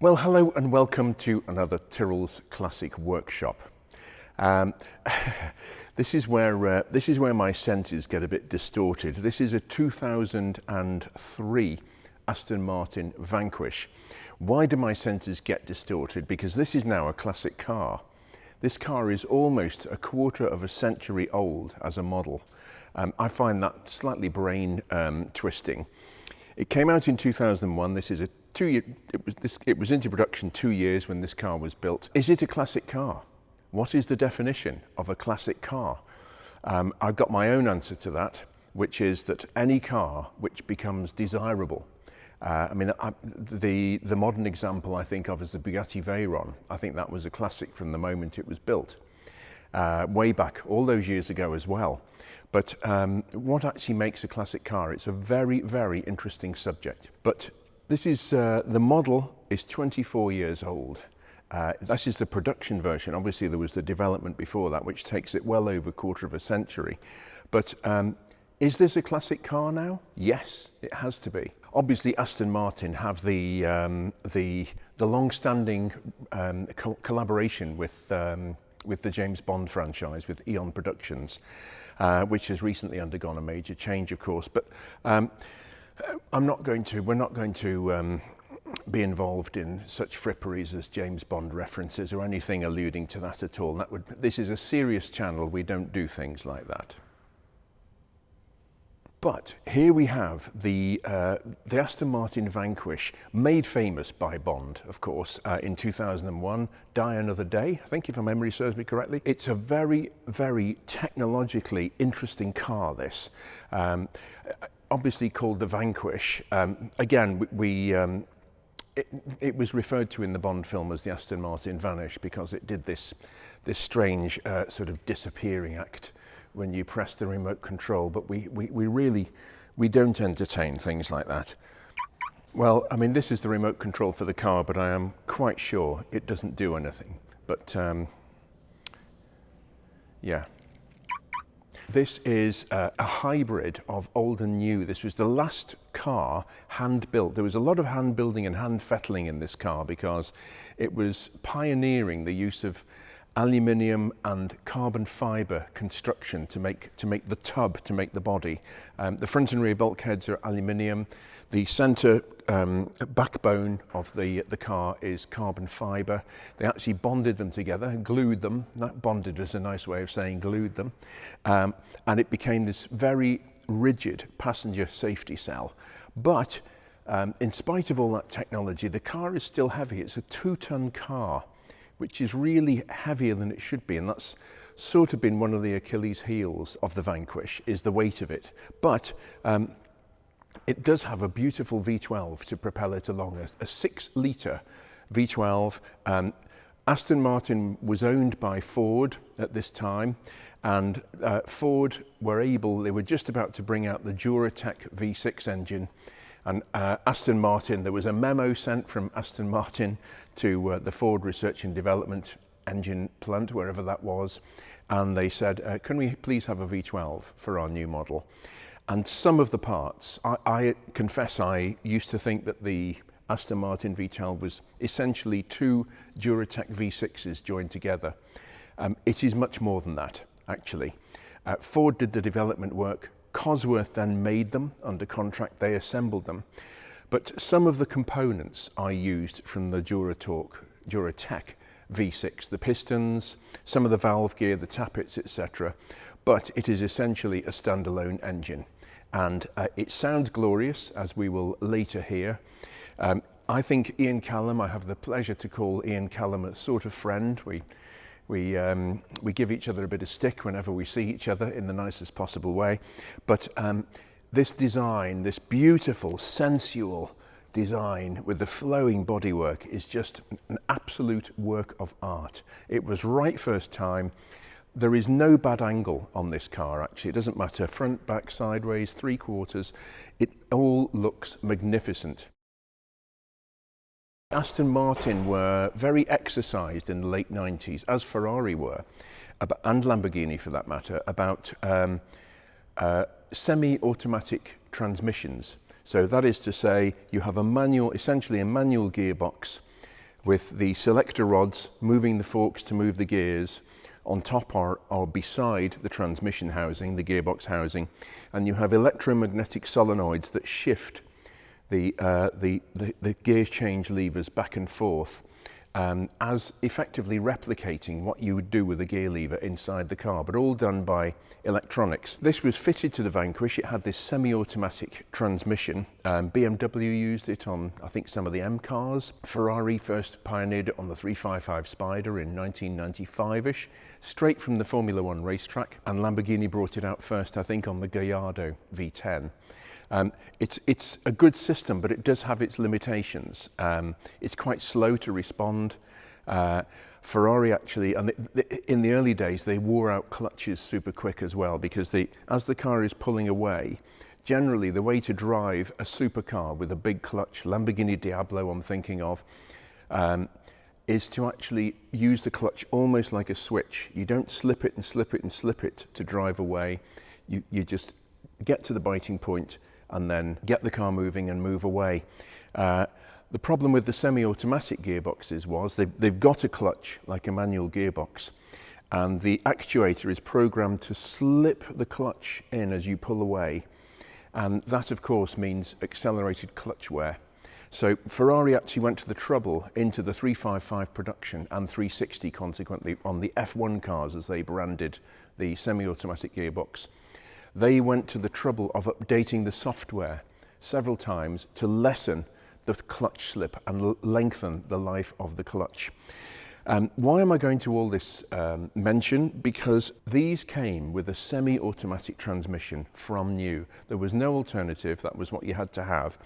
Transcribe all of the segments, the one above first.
Well, hello and welcome to another Tyrrell's Classic Workshop. Um, this is where my senses get a bit distorted. This is a 2003 Aston Martin Vanquish. Why do my senses get distorted? Because this is now a classic car. This car is almost a quarter of a century old as a model. I find that slightly brain twisting. It came out in 2001. This is a 2-year. It was into production 2 years when this car was built. Is it a classic car? What is the definition of a classic car? I've got my own answer to that, which is that any car which becomes desirable. The modern example I think of is the Bugatti Veyron. I think that was a classic from the moment it was built, way back all those years ago as well. But what actually makes a classic car? It's a very, very interesting subject. But this is the model is 24 years old. This is the production version. Obviously, there was the development before that, which takes it well over a quarter of a century. But is this a classic car now? Yes, it has to be. Obviously, Aston Martin have the long-standing collaboration with the James Bond franchise, with Iain Productions, which has recently undergone a major change, of course. But we're not going to be involved in such fripperies as James Bond references or anything alluding to that at all. This is a serious channel. We don't do things like that. But here we have the Aston Martin Vanquish, made famous by Bond, of course, in 2001, Die Another Day, I think, if my memory serves me correctly. It's a very, very technologically interesting car, this. Obviously called the Vanquish. Again, it was referred to in the Bond film as the Aston Martin Vanish because it did this strange sort of disappearing act when you press the remote control, but we don't entertain things like that. Well, I mean, this is the remote control for the car, but I am quite sure it doesn't do anything. But yeah. This is a hybrid of old and new. This was the last car hand-built. There was a lot of hand-building and hand-fettling in this car because it was pioneering the use of aluminium and carbon fibre construction to make the tub, to make the body. The front and rear bulkheads are aluminium. The centre backbone of the car is carbon fibre. They actually bonded them together, glued them. That bonded is a nice way of saying glued them. And it became this very rigid passenger safety cell. But in spite of all that technology, the car is still heavy. It's a 2-ton car, which is really heavier than it should be, and that's sort of been one of the Achilles heels of the Vanquish, is the weight of it. But it does have a beautiful V12 to propel it along, a 6-litre V12. Aston Martin was owned by Ford at this time, and Ford they were just about to bring out the Duratec V6 engine. And Aston Martin, there was a memo sent from Aston Martin to the Ford Research and Development engine plant, wherever that was, and they said, can we please have a V12 for our new model? And some of the parts, I confess I used to think that the Aston Martin V12 was essentially 2 Duratec V6s joined together. It is much more than that, actually. Ford did the development work. Cosworth then made them under contract, they assembled them. But some of the components are used from the Duratec V6, the pistons, some of the valve gear, the tappets, etc. But it is essentially a standalone engine. And it sounds glorious, as we will later hear. I think Ian Callum, I have the pleasure to call Ian Callum a sort of friend. We give each other a bit of stick whenever we see each other in the nicest possible way. But this design, this beautiful, sensual design with the flowing bodywork is just an absolute work of art. It was right first time. There is no bad angle on this car, actually. It doesn't matter, front, back, sideways, 3/4. It all looks magnificent. Aston Martin were very exercised in the late 90s, as Ferrari were, and Lamborghini for that matter, about semi-automatic transmissions. So that is to say, you have a manual, essentially a manual gearbox, with the selector rods moving the forks to move the gears. On top or beside the transmission housing, the gearbox housing, and you have electromagnetic solenoids that shift the gear change levers back and forth, as effectively replicating what you would do with a gear lever inside the car, but all done by electronics. This was fitted to the Vanquish. It had this semi-automatic transmission. BMW used it on, I think, some of the M cars. Ferrari first pioneered it on the 355 Spider in 1995-ish, straight from the Formula One racetrack, and Lamborghini brought it out first, I think, on the Gallardo V10. It's a good system, but it does have its limitations. It's quite slow to respond. Ferrari actually, and in the early days, they wore out clutches super quick as well, because as the car is pulling away, generally the way to drive a supercar with a big clutch, Lamborghini Diablo I'm thinking of, is to actually use the clutch almost like a switch. You don't slip it and slip it and slip it to drive away. You just get to the biting point and then get the car moving and move away. The problem with the semi-automatic gearboxes was they've got a clutch like a manual gearbox, and the actuator is programmed to slip the clutch in as you pull away, and that of course means accelerated clutch wear. So Ferrari actually went to the trouble into the 355 production and 360 consequently on the F1 cars, as they branded the semi-automatic gearbox. They went to the trouble of updating the software several times to lessen the clutch slip and lengthen the life of the clutch. Why am I going to all this mention? Because these came with a semi-automatic transmission from new. There was no alternative. That was what you had to have.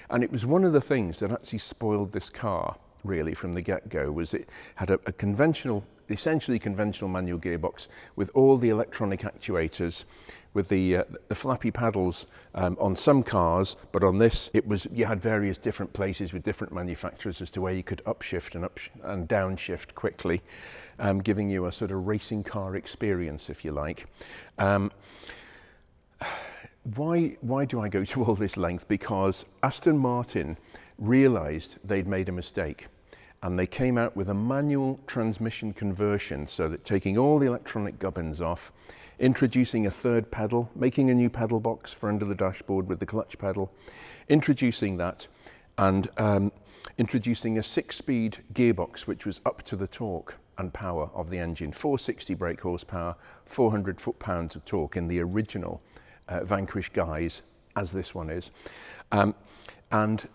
And it was one of the things that actually spoiled this car, really, from the get-go, was it had a conventional, essentially conventional manual gearbox with all the electronic actuators, with the flappy paddles on some cars, but on this you had various different places with different manufacturers as to where you could upshift and downshift quickly, giving you a sort of racing car experience, if you like. Why do I go to all this length? Because Aston Martin realised they'd made a mistake, and they came out with a manual transmission conversion, so that taking all the electronic gubbins off, introducing a third pedal, making a new pedal box for under the dashboard with the clutch pedal, introducing that, and introducing a 6-speed gearbox which was up to the torque and power of the engine. 460 brake horsepower, 400 foot-pounds of torque in the original Vanquish guise, as this one is. And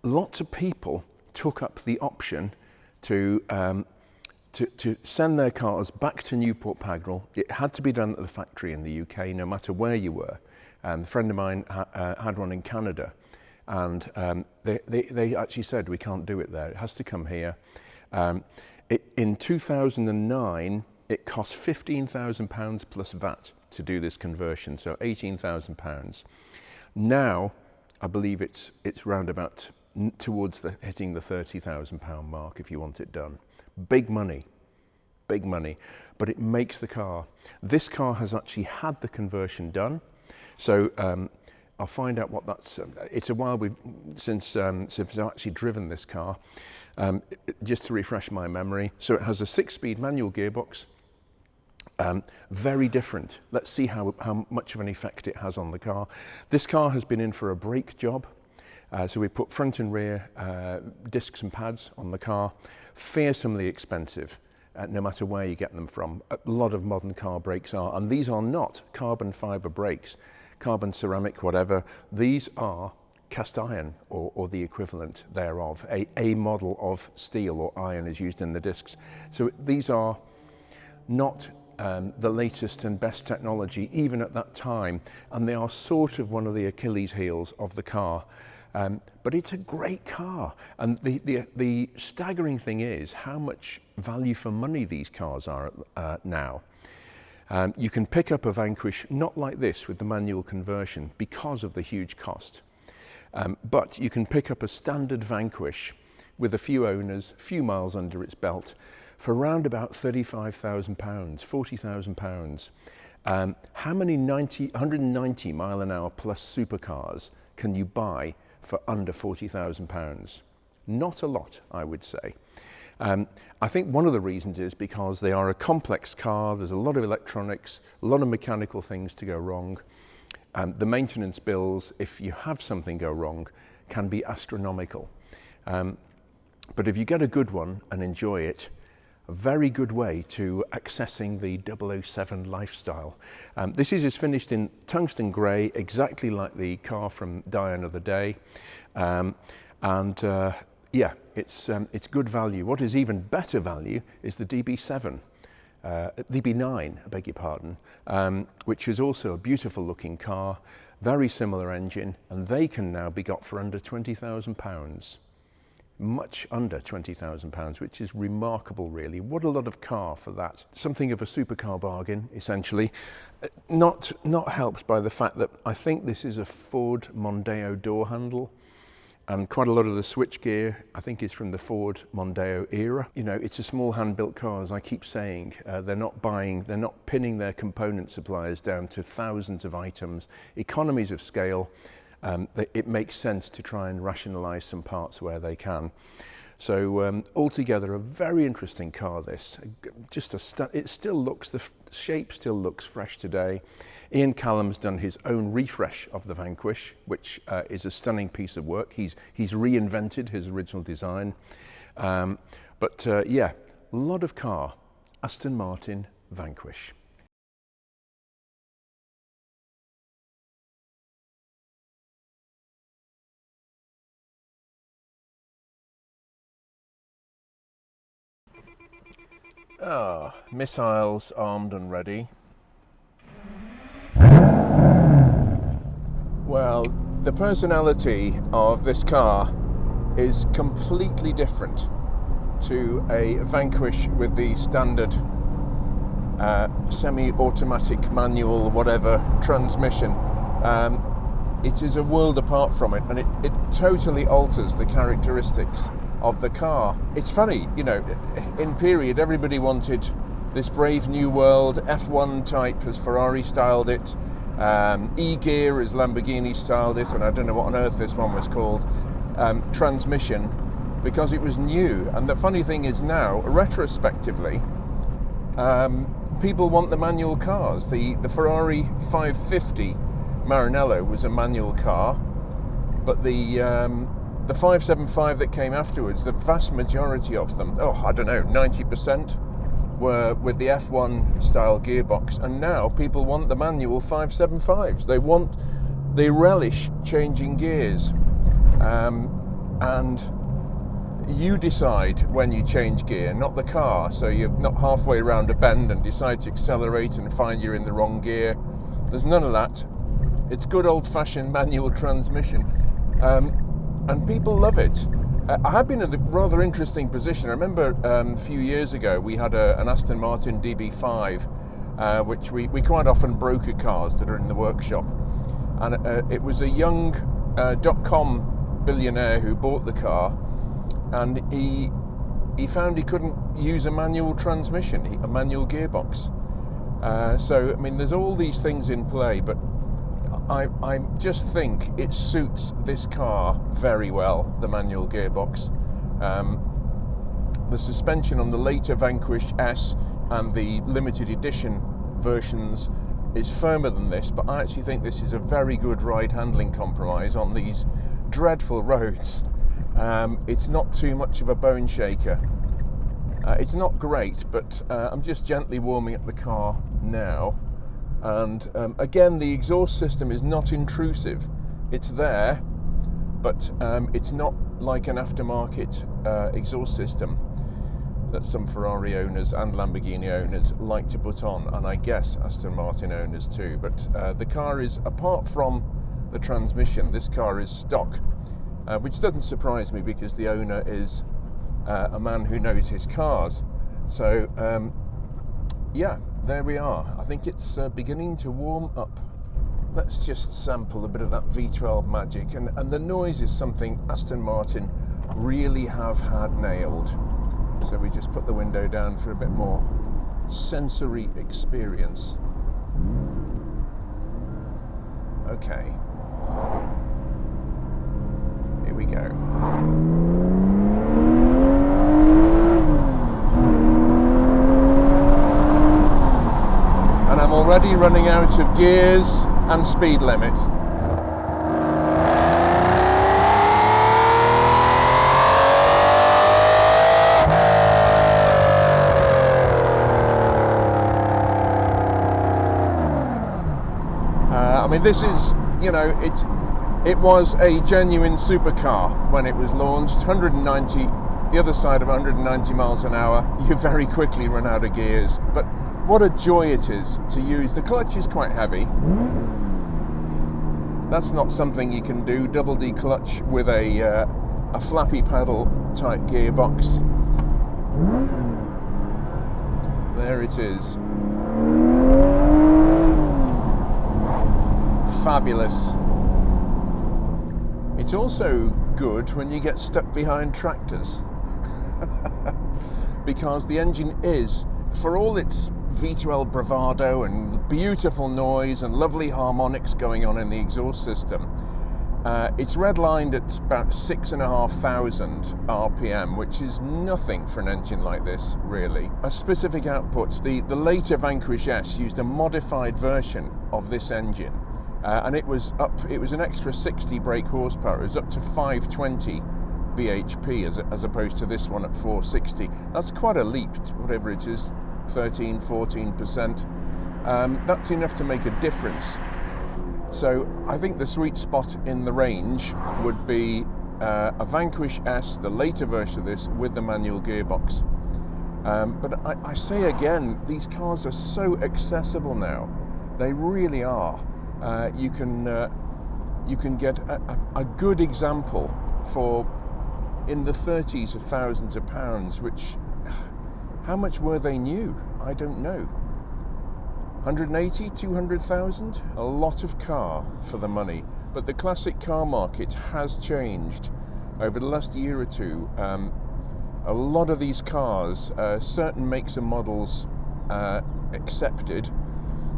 lots of people took up the option to send their cars back to Newport Pagnell. It had to be done at the factory in the UK, no matter where you were. A friend of mine had one in Canada, and they actually said, we can't do it there, it has to come here. In 2009, it cost £15,000 plus VAT to do this conversion, so £18,000. Now, I believe it's round about towards hitting the £30,000 mark if you want it done. Big money, but it makes the car. This car has actually had the conversion done, so I'll find out what that's. It's a while since I've actually driven this car, just to refresh my memory. So it has a 6-speed manual gearbox, very different. Let's see how much of an effect it has on the car. This car has been in for a brake job. So we put front and rear discs and pads on the car, fearsomely expensive, no matter where you get them from. A lot of modern car brakes are, and these are not carbon fibre brakes, carbon ceramic, whatever. These are cast iron or the equivalent thereof. A model of steel or iron is used in the discs. So these are not the latest and best technology, even at that time, and they are sort of one of the Achilles heels of the car. But it's a great car, and the staggering thing is how much value for money these cars are now. You can pick up a Vanquish not like this with the manual conversion because of the huge cost, but you can pick up a standard Vanquish with a few owners, few miles under its belt, for around about £35,000, £40,000. How many 190 mile an hour plus supercars can you buy for under £40,000? Not a lot, I would say. I think one of the reasons is because they are a complex car. There's a lot of electronics, a lot of mechanical things to go wrong. The maintenance bills, if you have something go wrong, can be astronomical. But if you get a good one and enjoy it, a very good way to accessing the 007 lifestyle. This is finished in tungsten grey, exactly like the car from Die Another Day. Yeah, it's good value. What is even better value is the DB9, I beg your pardon, which is also a beautiful looking car, very similar engine, and they can now be got for under £20,000. Much under £20,000, which is remarkable really. What a lot of car for that. Something of a supercar bargain, essentially. Not helped by the fact that I think this is a Ford Mondeo door handle. And quite a lot of the switchgear, I think, is from the Ford Mondeo era. You know, it's a small hand-built car, as I keep saying. They're not pinning their component suppliers down to thousands of items. Economies of scale. It makes sense to try and rationalise some parts where they can. So altogether, a very interesting car. This, it still looks, the shape still looks fresh today. Iain Callum's done his own refresh of the Vanquish, which is a stunning piece of work. He's reinvented his original design. Yeah, a lot of car. Aston Martin Vanquish. Ah, missiles armed and ready. Well, the personality of this car is completely different to a Vanquish with the standard semi-automatic manual whatever transmission. It is a world apart from it, and it totally alters the characteristics of the car. It's funny, you know, in period everybody wanted this brave new world F1 type as Ferrari styled it, E-gear as Lamborghini styled it, and I don't know what on earth this one was called, transmission, because it was new. And the funny thing is now, retrospectively, people want the manual cars. The Ferrari 550 Maranello was a manual car, but the 575 that came afterwards, the vast majority of them, I don't know, 90%, were with the F1 style gearbox, and now people want the manual 575s. They relish changing gears, and you decide when you change gear, not the car. So you're not halfway around a bend and decide to accelerate and find you're in the wrong gear. There's none of that. It's good old-fashioned manual transmission. And people love it. I have been in a rather interesting position. I remember a few years ago we had an Aston Martin DB5, which we quite often broker cars that are in the workshop. And it was a young .com billionaire who bought the car, and he found he couldn't use a manual transmission, a manual gearbox. So, I mean, there's all these things in play, but I just think it suits this car very well, the manual gearbox. The suspension on the later Vanquish S and the limited edition versions is firmer than this, but I actually think this is a very good ride handling compromise on these dreadful roads. It's not too much of a bone shaker. It's not great, but I'm just gently warming up the car now. And again, the exhaust system is not intrusive. It's there, but it's not like an aftermarket exhaust system that some Ferrari owners and Lamborghini owners like to put on, and I guess Aston Martin owners too. But the car is, apart from the transmission, this car is stock, which doesn't surprise me because the owner is a man who knows his cars. So yeah, there we are. I think it's beginning to warm up. Let's just sample a bit of that V12 magic, and the noise is something Aston Martin really have had nailed. So we just put the window down for a bit more sensory experience. Okay, here we go. out of gears and speed limit. I mean, this is, you know, it was a genuine supercar when it was launched. 190, the other side of 190 miles an hour, you very quickly run out of gears. But what a joy it is to use. The clutch is quite heavy. That's not something you can do. Double D clutch with a flappy pedal type gearbox. There it is. Fabulous. It's also good when you get stuck behind tractors because the engine is, for all its V12 bravado and beautiful noise and lovely harmonics going on in the exhaust system, it's redlined at about 6,500 RPM, which is nothing for an engine like this, really. Specific outputs, the later Vanquish S used a modified version of this engine. And it was an extra 60 brake horsepower. It was up to 520 bhp as opposed to this one at 460. That's quite a leap, whatever it is, 13-14%. That's enough to make a difference. So I think the sweet spot in the range would be a Vanquish S, the later version of this, with the manual gearbox. But I say again, these cars are so accessible now. They really are. You can get a good example for in the 30s of thousands of pounds, which, how much were they new? I don't know. 180, 200,000? A lot of car for the money. But the classic car market has changed over the last year or two. A lot of these cars, certain makes and models accepted.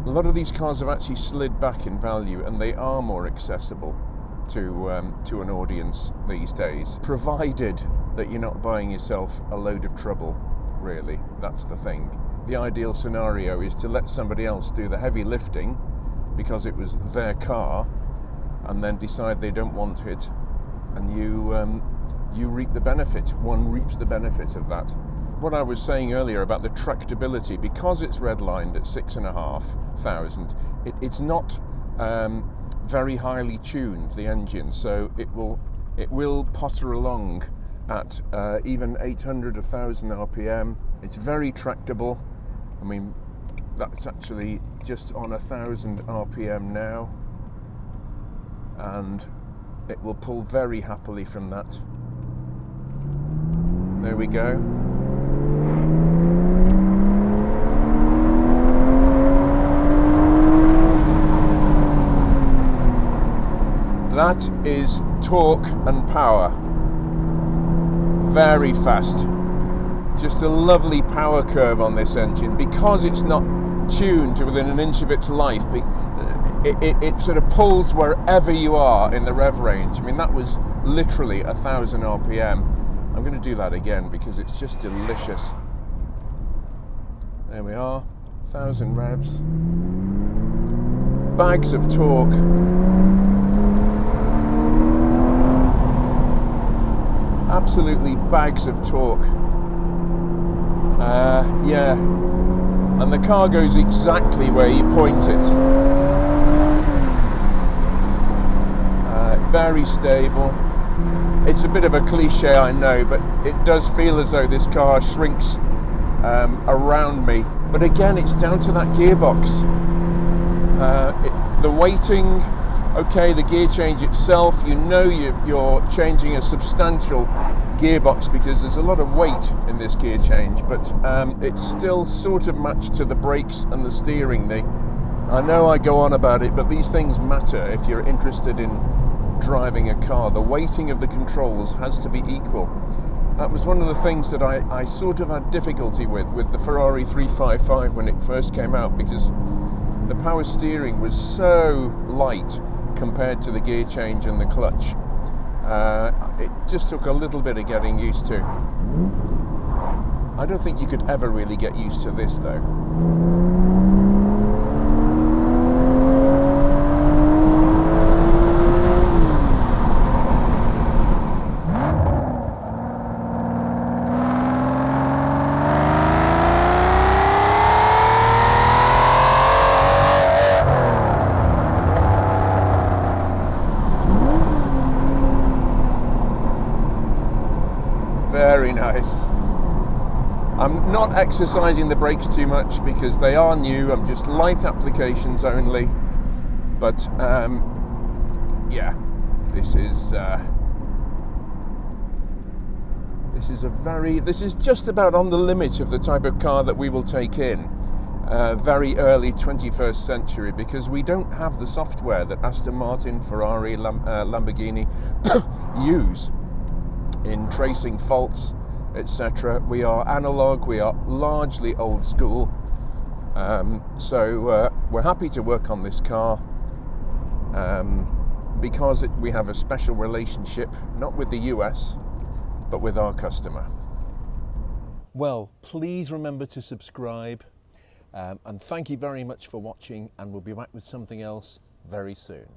A lot of these cars have actually slid back in value, and they are more accessible to an audience these days, provided that you're not buying yourself a load of trouble, really. That's the thing. The ideal scenario is to let somebody else do the heavy lifting because it was their car, and then decide they don't want it, and you reap the benefit. One reaps the benefit of that. What I was saying earlier about the tractability, because it's redlined at 6,500, it's not very highly tuned, the engine, so it will potter along at even 800, 1,000 RPM. It's very tractable. I mean, that's actually just on 1,000 RPM now, and it will pull very happily from that. There we go. That is torque and power. Very fast. Just a lovely power curve on this engine. Because it's not tuned to within an inch of its life, it sort of pulls wherever you are in the rev range. I mean, that was literally 1,000 RPM. I'm going to do that again because it's just delicious. There we are, 1,000 revs. Bags of torque. Absolutely bags of torque. Yeah, and the car goes exactly where you point it. Very stable. It's a bit of a cliche, I know, but it does feel as though this car shrinks around me. But again, it's down to that gearbox. The weighting, okay, the gear change itself, you know you're changing a substantial gearbox because there's a lot of weight in this gear change, but it's still sort of matched to the brakes and the steering. I know I go on about it, but these things matter if you're interested in driving a car. The weighting of the controls has to be equal. That was one of the things that I sort of had difficulty with the Ferrari 355 when it first came out, because the power steering was so light compared to the gear change and the clutch. It just took a little bit of getting used to. I don't think you could ever really get used to this though. I'm not exercising the brakes too much because they are new. I'm just light applications only. But yeah, this is just about on the limit of the type of car that we will take in very early 21st century, because we don't have the software that Aston Martin, Ferrari, Lamborghini use in tracing faults, etc. We are analog, we are largely old school, so we're happy to work on this car because we have a special relationship, not with the US, but with our customer. Well, please remember to subscribe, and thank you very much for watching, and we'll be back with something else very soon.